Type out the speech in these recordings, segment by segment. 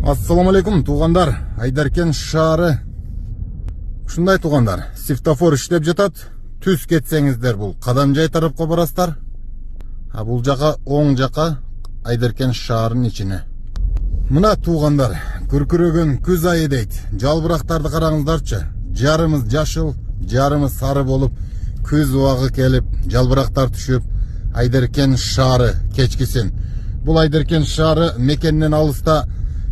Ассаламу алейкум, туғандар. Айдаркен шаары. Ушундай туғандар. Светофор иштеп жатат. Түз кетсеңиздер бул кадам жай тарапка барасыздар. А бул жака оң жака Айдаркен шаарынын ичине. Мына туғандар, күркүрөгөн күз айы дейт. Жалбырактарды караңыздарчы. Жарымыз жашыл, жарымыз сары болуп, күз убагы келип, жалбырактар түшүп, Айдаркен шаары кечкисин. Бул Айдаркен шаары мекенден алыста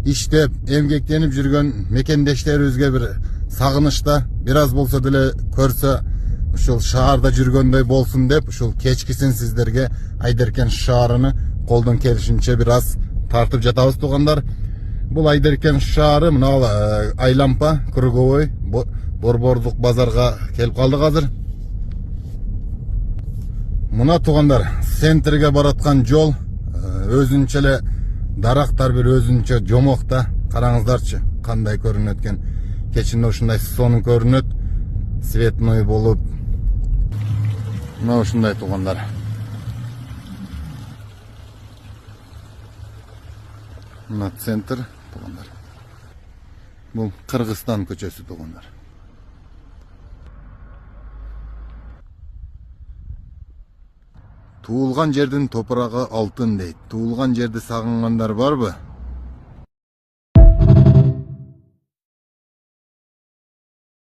иштеп, эмгектенип жүргөн мекендештерибизге бир сагынычта, бир аз болсо деле көрсө, ушул шаарда жүргөндөй болсун деп, ушул кечкисин сиздерге Айдаркен шаарыны колдон келишинче бир аз тартып жатабыз тугандар. Бул Айдаркен шаары мына Айлампа, Круговой, Борбордук базарга келип калдык азыр. Мына тугандар, центрге бараткан жол өзүнчө эле дарактар бир өзүнчө жомокта. Караңыздарчы, кандай көрүнөт экен. Кечинде ушундай сонун көрүнөт, цветной болуп. Мына ушундай тугандар. Мына центр тугандар. Бул Кыргызстан көчөсү тугандар. Туылган жердин топурагы алтын дейт. Туылган жерди сагынгандар барбы?